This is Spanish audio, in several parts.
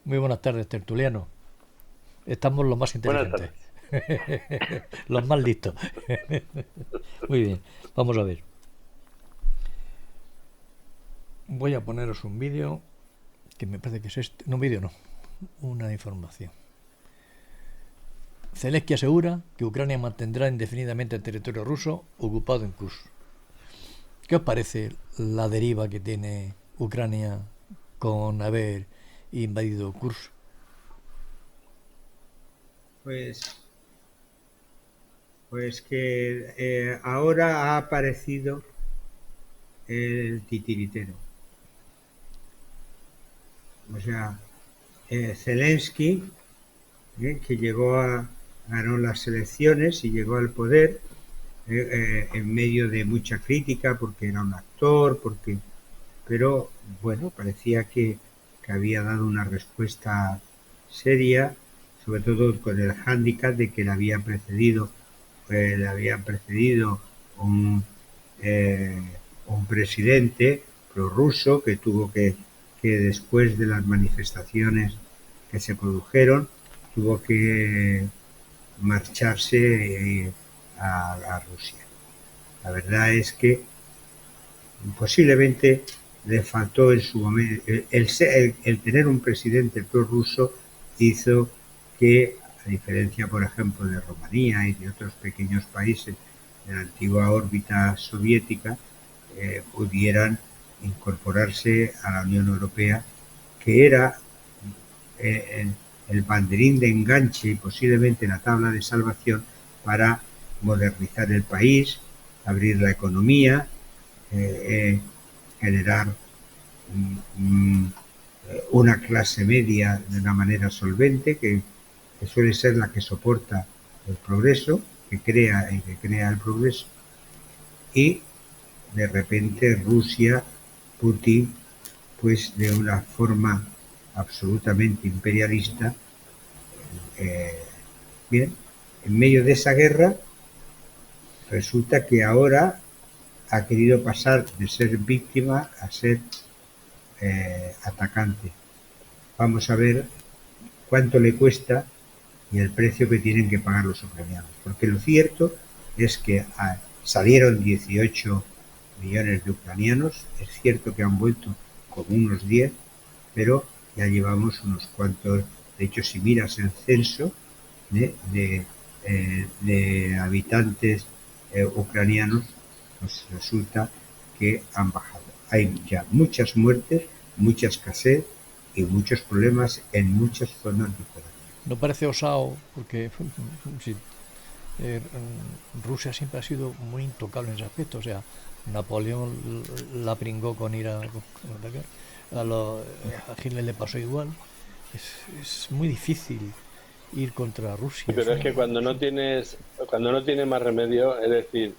Muy buenas tardes, tertuliano. Estamos los más Buenas inteligentes, tardes. los más listos. Muy bien, vamos a ver. Voy a poneros un vídeo que me parece que es este. No, un vídeo no, una información. Zelensky asegura que Ucrania mantendrá indefinidamente el territorio ruso ocupado en Kursk. ¿Qué os parece la deriva que tiene Ucrania con haber invadido Kursk? Pues, pues que ahora ha aparecido el titiritero. O sea, Zelensky, que ganó las elecciones y llegó al poder en medio de mucha crítica porque era un actor, pero bueno, parecía que había dado una respuesta seria, sobre todo con el hándicap de que le habían precedido un, eh, un presidente prorruso que después de las manifestaciones que se produjeron tuvo que marcharse a Rusia. La verdad es que posiblemente le faltó en su momento el tener un presidente prorruso hizo que, a diferencia por ejemplo de Rumanía y de otros pequeños países de la antigua órbita soviética, pudieran incorporarse a la Unión Europea, que era eh, el banderín de enganche y posiblemente la tabla de salvación para modernizar el país, abrir la economía, eh, generar una clase media de una manera solvente que suele ser la que soporta el progreso, que crea el progreso, y de repente Rusia, Putin, pues de una forma absolutamente imperialista, eh, bien, en medio de esa guerra resulta que ahora ha querido pasar de ser víctima a ser atacante. Vamos a ver cuánto le cuesta y el precio que tienen que pagar los ucranianos. Porque lo cierto es que salieron 18 millones de ucranianos, es cierto que han vuelto como unos 10, pero ya llevamos unos cuantos. De hecho, si miras el censo de habitantes ucranianos, pues resulta que han bajado. Hay ya muchas muertes, mucha escasez y muchos problemas en muchas zonas diferentes. No parece osado, porque sí, Rusia siempre ha sido muy intocable en ese aspecto. O sea, Napoleón la pringó con ir con atacar. A Hitler le pasó igual. Es muy difícil ir contra Sí, Rusia. pero es que cuando no tienes más remedio, es decir,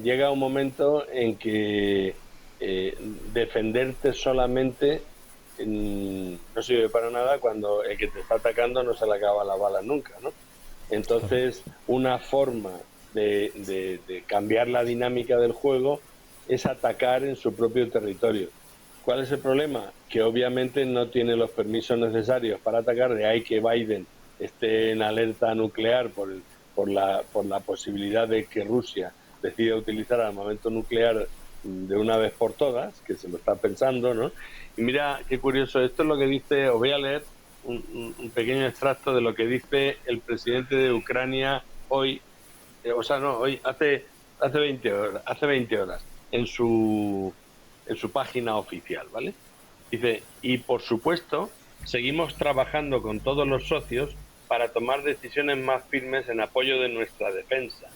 llega un momento en que defenderte solamente no sirve para nada cuando el que te está atacando no se le acaba la bala nunca, ¿no? Claro. Entonces, una forma de cambiar la dinámica del juego es atacar en su propio territorio. ¿Cuál es el problema? Que obviamente no tiene los permisos necesarios para atacar, de ahí que Biden esté en alerta nuclear por la posibilidad de que Rusia decida utilizar armamento nuclear de una vez por todas, que se lo está pensando, ¿no? Y mira, qué curioso, esto es lo que dice, os voy a leer un pequeño extracto de lo que dice el presidente de Ucrania hoy, o sea, no, hoy, hace 20 horas, en su página oficial, ¿vale? Dice, y por supuesto, seguimos trabajando con todos los socios para tomar decisiones más firmes en apoyo de nuestra defensa,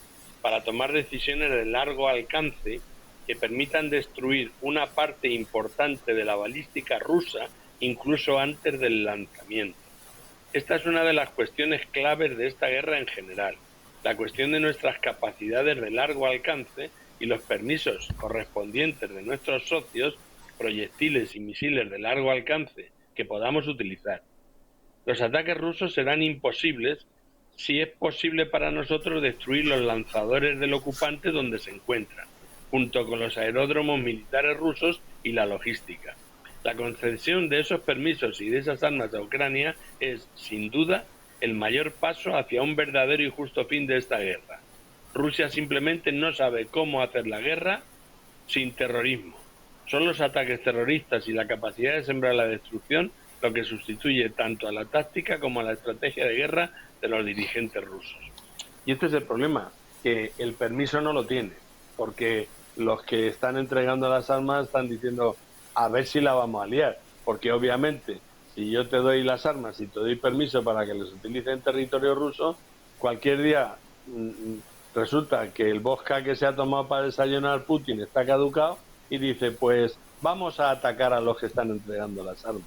para tomar decisiones de largo alcance que permitan destruir una parte importante de la balística rusa incluso antes del lanzamiento. Esta es una de las cuestiones claves de esta guerra en general, la cuestión de nuestras capacidades de largo alcance y los permisos correspondientes de nuestros socios, proyectiles y misiles de largo alcance que podamos utilizar. Los ataques rusos serán imposibles si es posible para nosotros destruir los lanzadores del ocupante donde se encuentran, junto con los aeródromos militares rusos y la logística. La concesión de esos permisos y de esas armas a Ucrania es, sin duda, el mayor paso hacia un verdadero y justo fin de esta guerra. Rusia simplemente no sabe cómo hacer la guerra sin terrorismo. Son los ataques terroristas y la capacidad de sembrar la destrucción lo que sustituye tanto a la táctica como a la estrategia de guerra de los dirigentes rusos. Y este es el problema, que el permiso no lo tiene, porque los que están entregando las armas están diciendo a ver si la vamos a liar, porque obviamente si yo te doy las armas y te doy permiso para que los utilice en territorio ruso, cualquier día resulta que el vodka que se ha tomado para desayunar Putin está caducado y dice, pues vamos a atacar a los que están entregando las armas.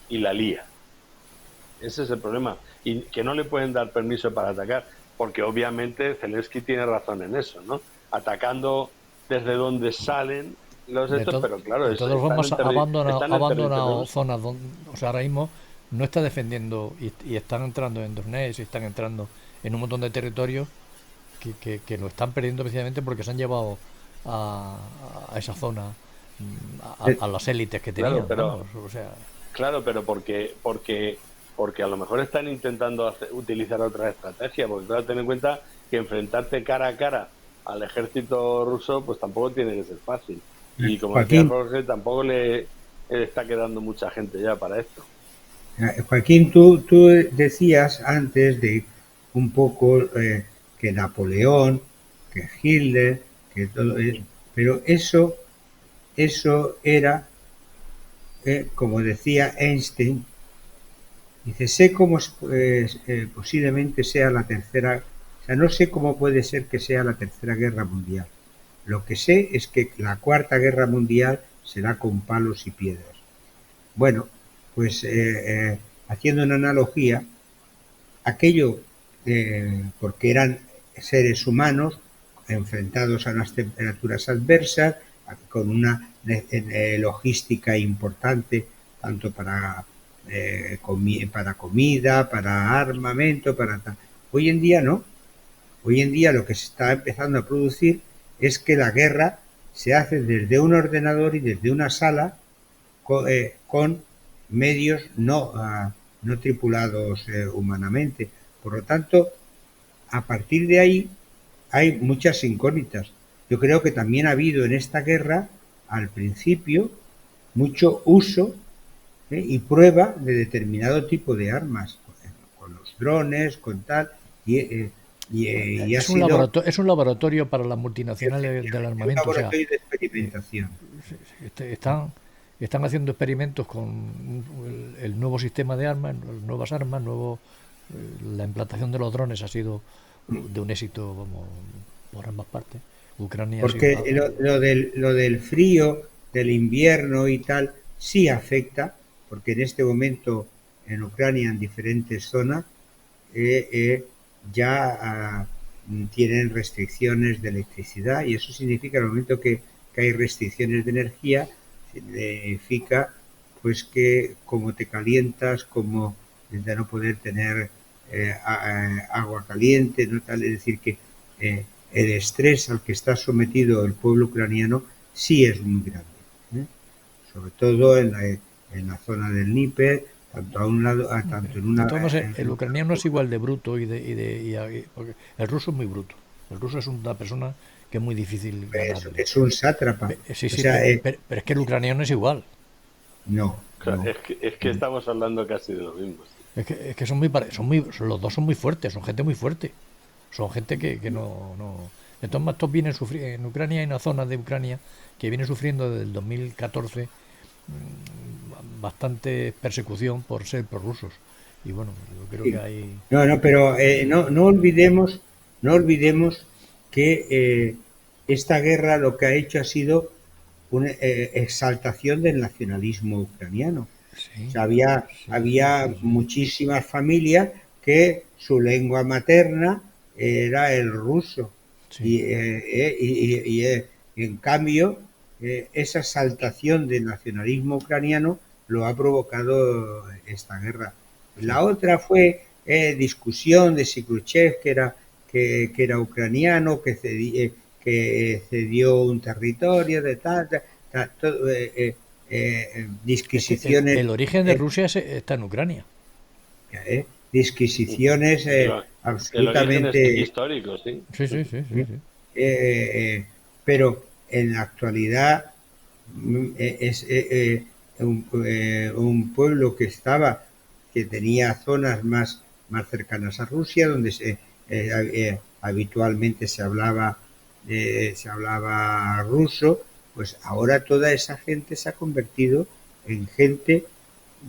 Y la lía. Ese es el problema. Y que no le pueden dar permiso para atacar, porque obviamente Zelensky tiene razón en eso, ¿no? Atacando desde donde salen los hechos, pero claro, de todos formas, ha abandonado ruso. zonas donde, o sea, ahora mismo no está defendiendo y están entrando en Donetsk y están entrando en un montón de territorios que lo están perdiendo precisamente porque se han llevado a esa zona a las élites que tenían. Claro, pero, vamos, o sea, claro, pero porque a lo mejor están intentando utilizar otra estrategia, porque claro, ten en cuenta que enfrentarte cara a cara al ejército ruso pues tampoco tiene que ser fácil. Y como Joaquín, decía Jorge, tampoco le está quedando mucha gente ya para esto. Joaquín, tú decías antes de un poco que Napoleón, que Hitler, que todo eso, pero eso era, como decía Einstein, dice, sé cómo posiblemente sea la tercera, o sea, no sé cómo puede ser que sea la tercera guerra mundial. Lo que sé es que la cuarta guerra mundial será con palos y piedras. Bueno, pues haciendo una analogía, aquello, porque eran seres humanos enfrentados a unas temperaturas adversas, con una logística importante, tanto para comida, para armamento, para tal. Hoy en día no. Hoy en día lo que se está empezando a producir es que la guerra se hace desde un ordenador y desde una sala con medios no tripulados humanamente. Por lo tanto, a partir de ahí hay muchas incógnitas. Yo creo que también ha habido en esta guerra, al principio, mucho uso y prueba de determinado tipo de armas, con los drones, con tal, y ha sido es un laboratorio para las multinacionales del armamento. Un laboratorio de experimentación. Están haciendo experimentos con el nuevo sistema de armas, nuevas armas, la implantación de los drones ha sido de un éxito, vamos, por ambas partes. Ucrania porque lo del frío, del invierno y tal, sí afecta, porque en este momento en Ucrania, en diferentes zonas, ya tienen restricciones de electricidad, y eso significa, al momento que hay restricciones de energía, significa pues que como te calientas, como de no poder tener agua caliente, ¿no? Tal, es decir, que el estrés al que está sometido el pueblo ucraniano sí es muy grande, ¿eh? Sobre todo en la zona del Dnieper, tanto a un lado, tanto en una... el ucraniano es igual de bruto porque el ruso es muy bruto. El ruso es una persona que es muy difícil ganarle. Es un sátrapa. Sí, o sea, pero es que el ucraniano es igual. No. Claro, no. Es que estamos hablando casi de lo mismo. Es que los dos son muy fuertes, son gente muy fuerte. Son gente que no... Entonces, estos vienen sufriendo. En Ucrania hay una zona de Ucrania que viene sufriendo desde el 2014 bastante persecución por ser prorrusos. Y bueno, yo creo que hay... pero no olvidemos que esta guerra lo que ha hecho ha sido una exaltación del nacionalismo ucraniano. Sí, o sea, había muchísimas familias que su lengua materna era el ruso. Sí. Y en cambio, esa exaltación del nacionalismo ucraniano lo ha provocado esta guerra. Sí. La otra fue discusión de si Khrushchev, que era ucraniano, que cedió un territorio de tal todo, Es que disquisiciones, el origen de Rusia está en Ucrania. disquisiciones El origen es absolutamente. histórico, sí. Sí, sí, sí, sí, sí. Pero en la actualidad es un pueblo que tenía zonas más cercanas a Rusia, donde habitualmente se hablaba ruso. Pues ahora toda esa gente se ha convertido en gente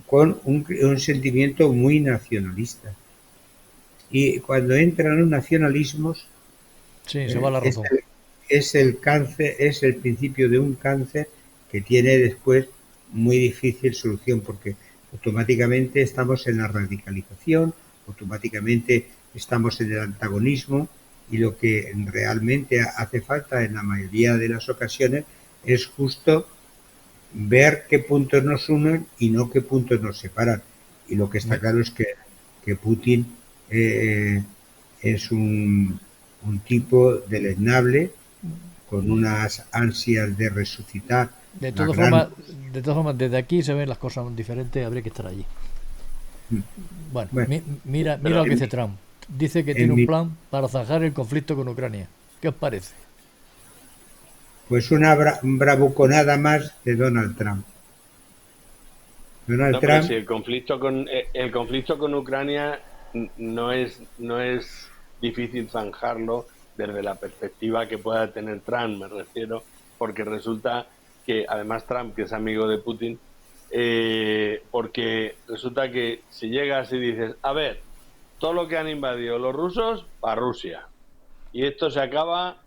con un sentimiento muy nacionalista. Y cuando entran los nacionalismos, Sí, se va la es razón. el cáncer, es el principio de un cáncer que tiene después muy difícil solución, porque automáticamente estamos en la radicalización, automáticamente estamos en el antagonismo, y lo que realmente hace falta en la mayoría de las ocasiones es justo ver qué puntos nos unen y no qué puntos nos separan. Y lo que está Me- claro es que Putin eh, es un tipo deleznable, con unas ansias de resucitar De la todas gran. formas, de todas formas, desde aquí se ven las cosas diferentes, habría que estar allí. Bueno, Bueno, mira lo Pero que dice Trump. Dice que tiene en un mi, plan para zanjar el conflicto con Ucrania. ¿Qué os parece? pues una bravuconada más de Donald Trump. Donald No, pero Trump, si el conflicto con Ucrania no es difícil zanjarlo desde la perspectiva que pueda tener Trump, me refiero, porque resulta que además Trump, que es amigo de Putin, porque resulta que si llegas y dices, a ver, todo lo que han invadido los rusos, para Rusia, y esto se acaba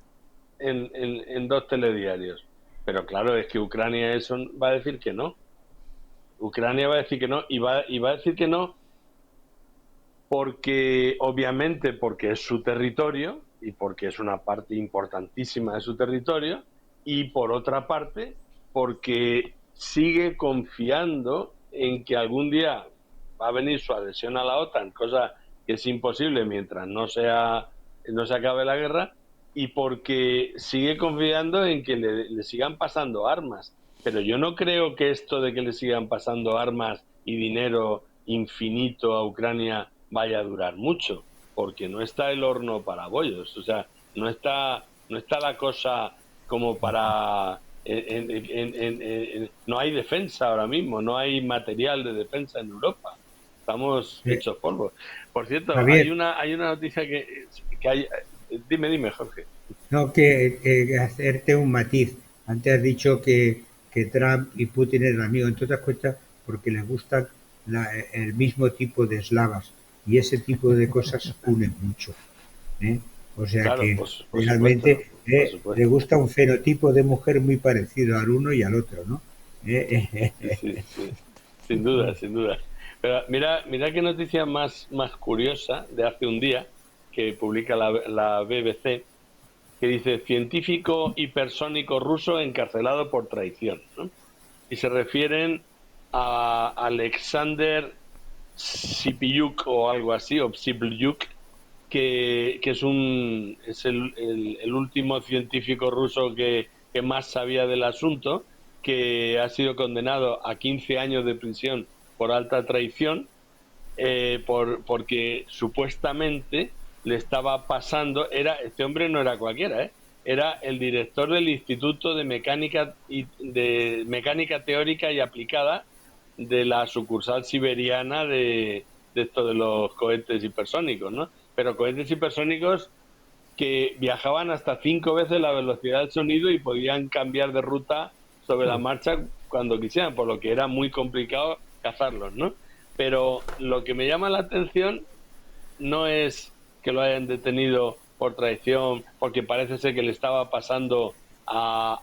en dos telediarios. Pero claro, es que Ucrania eso va a decir que no. Ucrania va a decir que no y va a decir que no porque obviamente porque es su territorio y porque es una parte importantísima de su territorio, y por otra parte porque sigue confiando en que algún día va a venir su adhesión a la OTAN, cosa que es imposible mientras no se acabe la guerra, y porque sigue confiando en que le sigan pasando armas. Pero yo no creo que esto de que le sigan pasando armas y dinero infinito a Ucrania vaya a durar mucho, porque no está el horno para bollos, o sea, no está la cosa como para... no hay defensa ahora mismo, no hay material de defensa en Europa. Estamos eh, hechos polvo. Por cierto, hay Javier, una, hay una noticia que hay... Dime, Jorge. no, que hacerte un matiz. Antes has dicho que Trump y Putin eran amigos, entre otras cosas, porque les gustan el mismo tipo de eslavas, y ese tipo de cosas unen mucho. ¿eh? O sea Claro, que por supuesto, realmente por le supuesto. gusta un fenotipo de mujer muy parecido al uno y al otro, ¿no? Sí, sí, sí. Sin duda, sin duda. Pero mira qué noticia más curiosa de hace un día que publica la BBC, que dice científico hipersónico ruso encarcelado por traición, ¿no? Y se refieren a Alexander Sipiuk o algo así, o Sipiuk, que es el último científico ruso que más sabía del asunto, que ha sido condenado a 15 años de prisión por alta traición, porque supuestamente le estaba pasando, este hombre no era cualquiera, era el director del Instituto de Mecánica Teórica y Aplicada de la sucursal siberiana de esto de los cohetes hipersónicos, ¿no? Pero cohetes hipersónicos que viajaban hasta 5 veces la velocidad del sonido y podían cambiar de ruta sobre la marcha cuando quisieran, por lo que era muy complicado cazarlos, ¿no? Pero lo que me llama la atención no es que lo hayan detenido por traición, porque parece ser que le estaba pasando a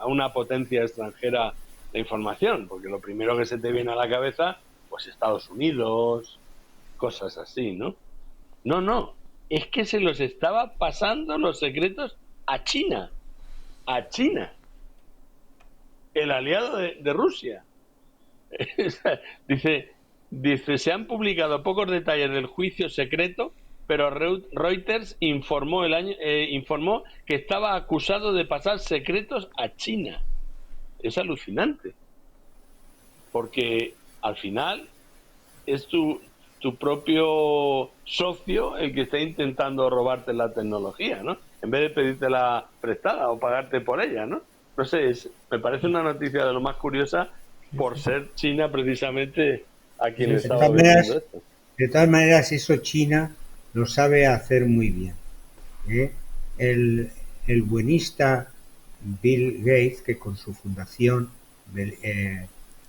una potencia extranjera la información, porque lo primero que se te viene a la cabeza, pues Estados Unidos, cosas así, ¿no? No, no, es que se los estaba pasando los secretos a China, el aliado de Rusia. dice, dice, se han publicado pocos detalles del juicio secreto, pero Reuters informó que estaba acusado de pasar secretos a China. es alucinante, porque al final es tu propio socio el que está intentando robarte la tecnología, ¿no? En vez de pedírtela prestada o pagarte por ella, ¿no? No sé, me parece una noticia de lo más curiosa por ser China precisamente a quien le estaba vendiendo esto. De todas maneras, eso China lo sabe hacer muy bien, ¿eh? El, el buenista Bill Gates, que con su fundación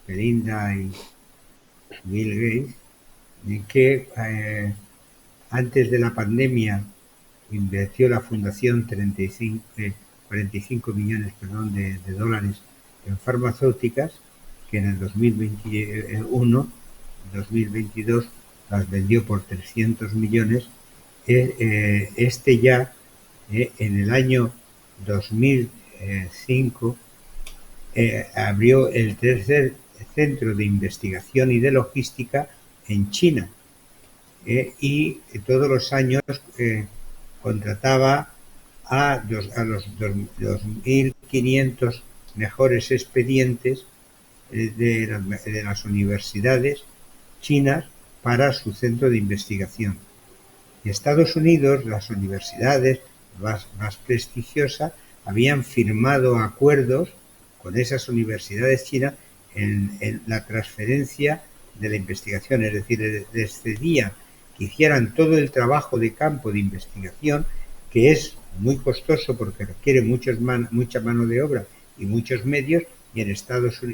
Belinda y Bill Gates, que antes de la pandemia invirtió la fundación 45 millones de dólares en farmacéuticas, que en el 2021, 2022 las vendió por 300 millones. Este ya en el año 2005 abrió el tercer centro de investigación y de logística en China, y todos los años contrataba a los 2.500 mejores expedientes de las universidades chinas para su centro de investigación. Y Estados Unidos, las universidades más prestigiosas, habían firmado acuerdos con esas universidades chinas en la transferencia de la investigación, es decir, les cedían que hicieran todo el trabajo de campo de investigación, que es muy costoso porque requiere mucha mano de obra y muchos medios, y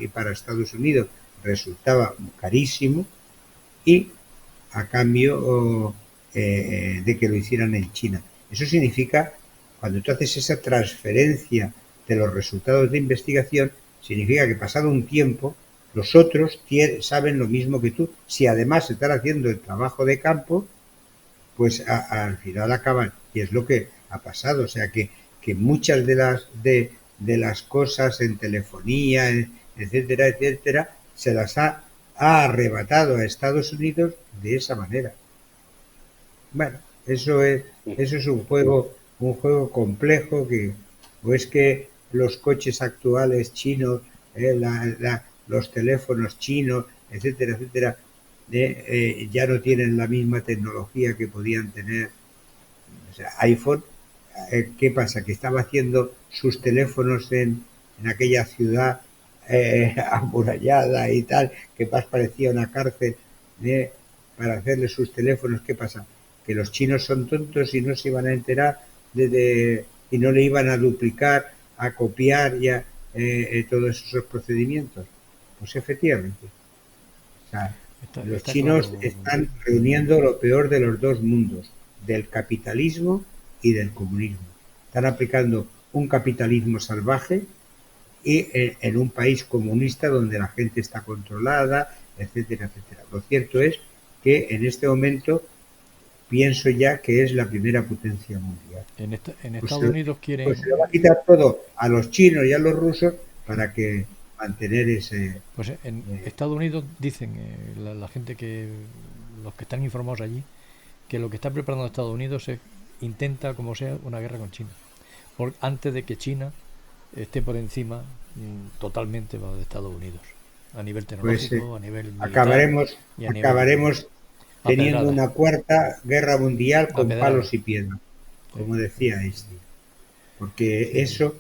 para Estados Unidos resultaba carísimo, y a cambio de que lo hicieran en China. Eso significa, cuando tú haces esa transferencia de los resultados de investigación, significa que pasado un tiempo los otros saben lo mismo que tú. Si además se están haciendo el trabajo de campo, pues al final acaban, y es lo que ha pasado. O sea que muchas de las cosas en telefonía, etcétera, etcétera, se las ha arrebatado a Estados Unidos de esa manera. Bueno, eso es un juego complejo, o es que los coches actuales chinos, los teléfonos chinos, etcétera, etcétera, ya no tienen la misma tecnología que podían tener. O sea, iPhone, ¿qué pasa? Que estaba haciendo sus teléfonos en aquella ciudad amurallada y tal, que más parecía una cárcel, para hacerle sus teléfonos. ¿Qué pasa? Que los chinos son tontos y no se iban a enterar y no le iban a duplicar, a copiar ya todos esos procedimientos. Pues efectivamente. O sea, los chinos están reuniendo lo peor de los dos mundos, del capitalismo y del comunismo. Están aplicando un capitalismo salvaje y en un país comunista donde la gente está controlada, etcétera, etcétera. Lo cierto es que en este momento pienso ya que es la primera potencia mundial. En Estados Unidos quieren... Pues se lo va a quitar todo a los chinos y a los rusos para que mantener ese... Pues en Estados Unidos dicen la gente los que están informados allí, que lo que está preparando Estados Unidos intenta, como sea, una guerra con China. Antes de que China esté por encima totalmente de Estados Unidos. A nivel tecnológico, a nivel militar. Acabaremos teniendo una cuarta guerra mundial con palos y piedras, como decía Einstein. Porque eso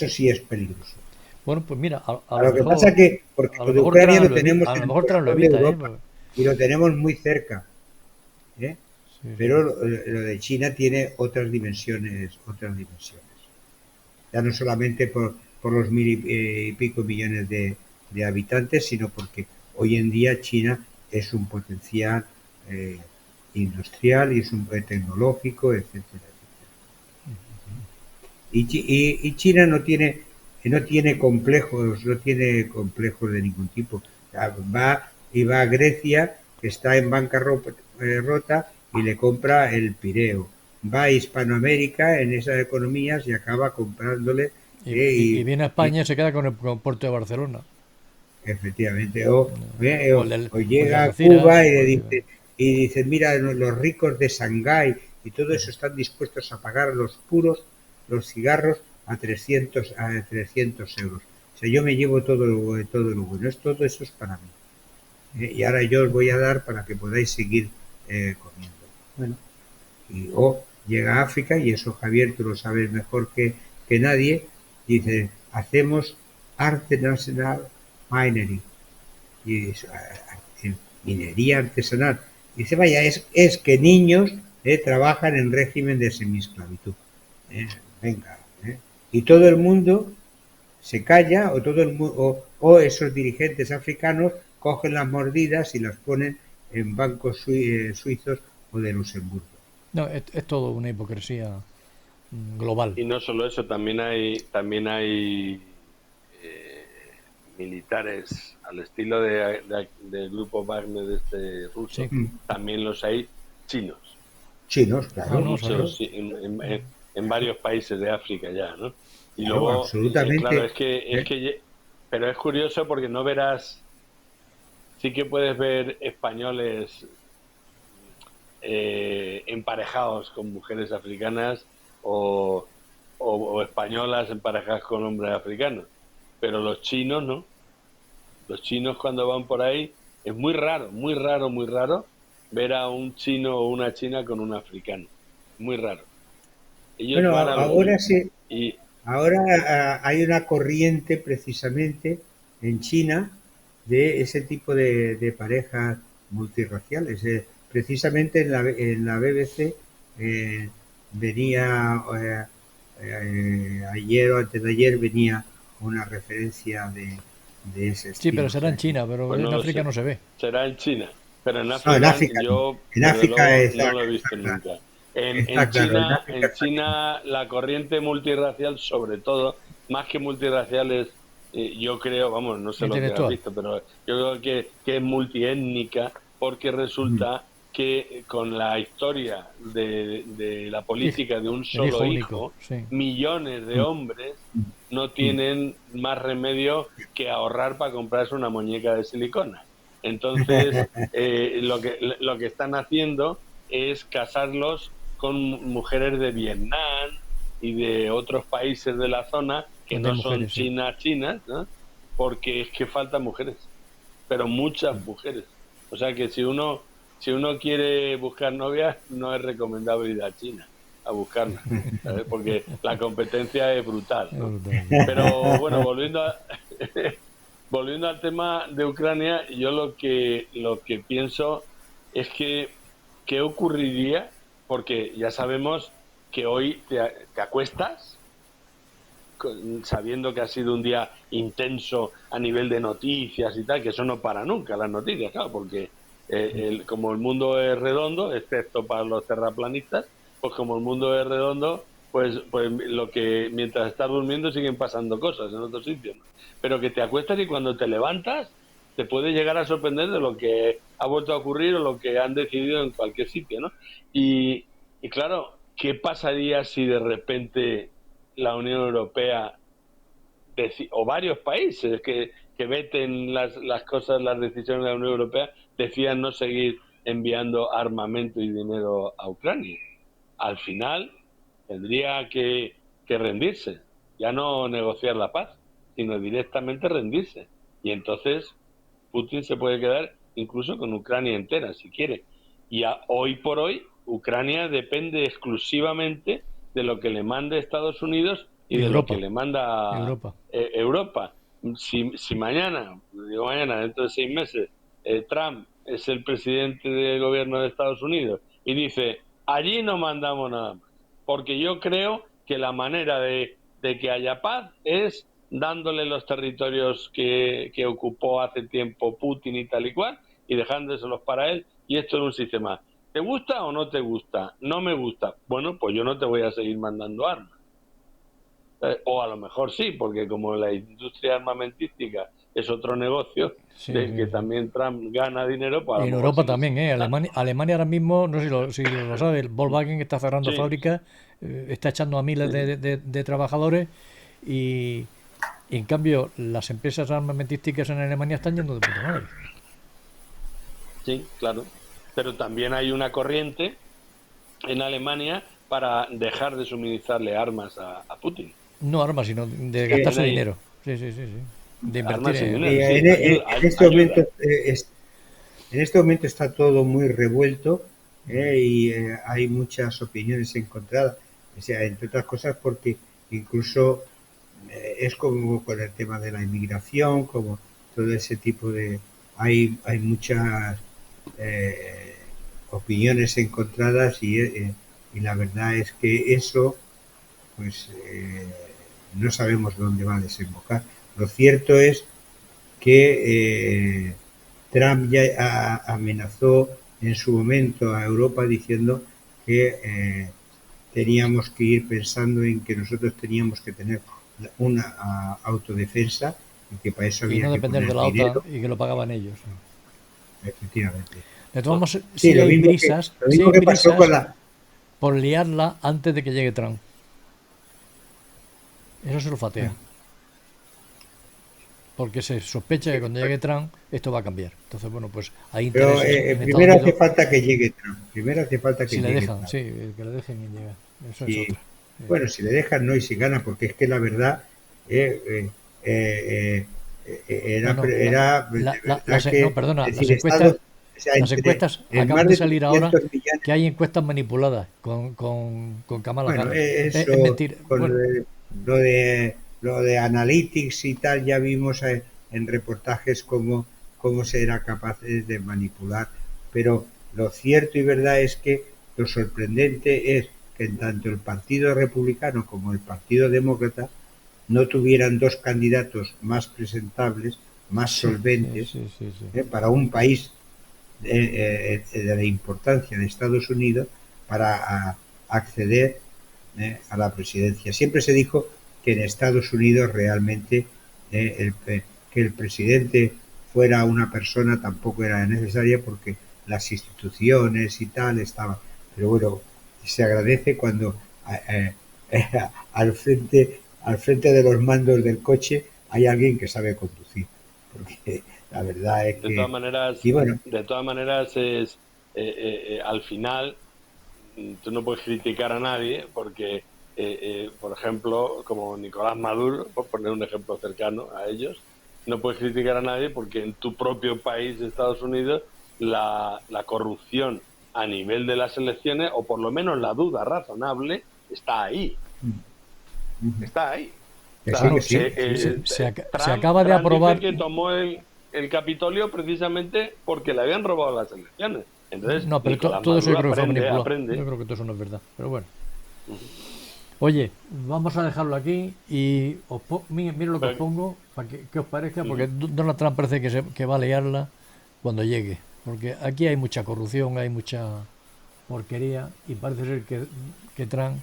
sí es peligroso. Bueno, pues mira, lo que pasa que porque lo de Ucrania lo tenemos en Europa y lo tenemos muy cerca, pero lo de China tiene otras dimensiones. Ya no solamente por los 1.000 y pico millones de habitantes, sino porque hoy en día China es un potencial industrial y es un tecnológico, etcétera, etcétera. Y China no tiene complejos de ningún tipo. Va a Grecia, que está en bancarrota, y le compra el Pireo. Va a Hispanoamérica, en esas economías, y acaba comprándole. Y viene a España y se queda con el puerto de Barcelona. Efectivamente. O llega a Cuba y dice, mira, los ricos de Shanghái y todo eso están dispuestos a pagar los cigarros a 300 euros. sea, yo me llevo todo lo bueno, todo eso es para mí. Y ahora yo os voy a dar para que podáis seguir comiendo. Bueno, o llega a África, y eso Javier tú lo sabes mejor que nadie, dice, hacemos artesanal minery, y eso, minería artesanal. Dice, vaya, es que niños trabajan en régimen de semiesclavitud. Venga, y todo el mundo se calla, o todo el o esos dirigentes africanos cogen las mordidas y las ponen en bancos suizos o de Luxemburgo. No, es todo una hipocresía global. Y no solo eso, también hay militares al estilo del grupo Wagner de este ruso, Sí. también los hay chinos. Chinos, claro. Muchos en varios países de África ya, ¿no? Y Claro, luego, absolutamente. claro, pero es curioso porque no verás, sí que puedes ver españoles emparejados con mujeres africanas o españolas emparejadas con hombres africanos, pero los chinos no. Los chinos cuando van por ahí es muy raro, muy raro, muy raro ver a un chino o una china con un africano, muy raro. Ellos Bueno, van a ahora sí, y ahora hay una corriente precisamente en China de ese tipo de parejas multirraciales. Precisamente en la BBC venía ayer o antes de ayer venía una referencia de ese Sí, estilo. pero O será sea en China, pero pues en no lo África sé, no se ve. será en China, pero en no, en África África no. yo En desde África luego no lo he visto nunca. está claro, en África En está claro. China la corriente multirracial, sobre todo, más que multirracial es, yo creo, vamos, no sé lo que has Intelectual. visto, pero yo creo que es multiétnica, porque Mm, resulta que con la historia de la política de un El hijo solo único, hijo, sí. millones de mm, hombres no mm. tienen más remedio que ahorrar para comprarse una muñeca de silicona. Entonces, lo que están haciendo es casarlos con mujeres de Vietnam y de otros países de la zona que Donde hay no son mujeres, sí. chinas, ¿no? Porque es que faltan mujeres, pero muchas mujeres. O sea que si uno quiere buscar novias, no es recomendable ir a China a buscarla, ¿sabes? Porque la competencia es brutal, Es ¿no? brutal. Pero bueno, volviendo al tema de Ucrania, yo lo que pienso es que qué ocurriría, porque ya sabemos que hoy te acuestas sabiendo que ha sido un día intenso a nivel de noticias y tal, que eso no para nunca las noticias, claro, porque como el mundo es redondo, excepto para los terraplanistas, pues como el mundo es redondo, pues lo que mientras estás durmiendo siguen pasando cosas en otros sitios, ¿no? Pero que te acuestas y cuando te levantas te puede llegar a sorprender de lo que ha vuelto a ocurrir o lo que han decidido en cualquier sitio, ¿no? Y claro, ¿qué pasaría si de repente la Unión Europea o varios países que veten las cosas, las decisiones de la Unión Europea, decían no seguir enviando armamento y dinero a Ucrania? Al final tendría que rendirse, ya no negociar la paz, sino directamente rendirse. Y entonces Putin se puede quedar incluso con Ucrania entera, si quiere. Y hoy por hoy, Ucrania depende exclusivamente de lo que le mande Estados Unidos y Y de lo que Europa. le manda Europa. Europa. Si mañana, digo mañana, dentro de 6 meses, Trump es el presidente del gobierno de Estados Unidos y dice, allí no mandamos nada más, porque yo creo que la manera de que haya paz es dándole los territorios que ocupó hace tiempo Putin y tal y cual, y dejándoselos para él, y esto es un sistema. ¿Te gusta o no te gusta? No me gusta. Bueno, pues yo no te voy a seguir mandando armas. O a lo mejor sí, porque como la industria armamentística es otro negocio Sí, del sí, que sí. también Trump gana dinero, pues a Y lo en mejor Europa sí que también, sigue ¿eh? estando. Alemania ahora mismo, no sé si lo sabe, el Volkswagen está cerrando Sí, fábricas, está echando a miles de trabajadores y en cambio las empresas armamentísticas en Alemania están yendo de puta madre. sí, claro. Pero también hay una corriente en Alemania para dejar de suministrarle armas a Putin. No armas, sino de Sí, También gastarse hay, dinero. Sí, sí, sí, sí. De invertir Armas y en... dinero, sí, En este ayuda. momento en este momento está todo muy revuelto, y hay muchas opiniones encontradas, o sea, entre otras cosas porque incluso es como con el tema de la inmigración, como todo ese tipo de... Hay muchas eh, opiniones encontradas y la verdad es que eso, pues no sabemos dónde va a desembocar. Lo cierto es que Trump ya amenazó en su momento a Europa diciendo que teníamos que ir pensando en que nosotros teníamos que tener una autodefensa y que para eso Y había no que depender de poner la OTAN dinero, y que lo pagaban ellos. efectivamente. De todos modos, Sí, lo sí mismo hay que pasó con brisas la... por liarla antes de que llegue Trump. Eso se lo fatea. Porque se sospecha que cuando llegue Trump esto va a cambiar. Entonces, bueno, pues hay Pero intereses en Estados primero hace Unidos falta que llegue Trump. Primero hace falta si que le llegue dejan, Trump. sí, que le dejen llegar. Eso es Si, otra. bueno, si le dejan, no, y si gana, porque es que la verdad eh, No, no, era de verdad no, que, perdona, es decir, Estados, o sea, las encuestas en acaban más de de salir ahora 300 millones, que hay encuestas manipuladas con Kamala bueno, Harris. Es eso, mentira. con Bueno, lo de Analytics y tal, ya vimos en reportajes cómo se era capaz de manipular, pero lo cierto y verdad es que lo sorprendente es que tanto el Partido Republicano como el Partido Demócrata no tuvieran dos candidatos más presentables, más sí, sí, solventes, sí, sí, sí. para un país de la importancia de Estados Unidos para acceder a la presidencia. Siempre se dijo que en Estados Unidos realmente que el presidente fuera una persona tampoco era necesaria porque las instituciones y tal estaban. Pero bueno, se agradece cuando al frente de los mandos del coche hay alguien que sabe conducir. Porque la verdad es De todas que... maneras, Y bueno, es al final tú no puedes criticar a nadie porque, por ejemplo, como Nicolás Maduro, por poner un ejemplo cercano a ellos, no puedes criticar a nadie porque en tu propio país, Estados Unidos, la corrupción a nivel de las elecciones, o por lo menos la duda razonable, está ahí. Está ahí. O que sí, sea, que Bueno, sí. Sí. se acaba de Trump dice aprobar. que tomó el Capitolio precisamente porque le habían robado las elecciones. Entonces, No, pero Nicolás todo eso yo Maduro creo que fue manipulado. Yo aprende. creo que todo eso no es verdad. Pero bueno. Oye, vamos a dejarlo aquí y mire lo que os Pero, pongo para que os parezca, porque Donald Trump parece que va a liarla cuando llegue. Porque aquí hay mucha corrupción, hay mucha porquería y parece ser que Trump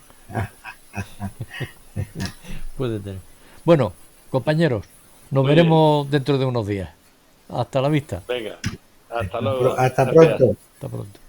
puede tener. Bueno, compañeros, nos muy bien. veremos dentro de unos días. Hasta la vista. Venga, hasta luego. Hasta Gracias. pronto. Hasta pronto.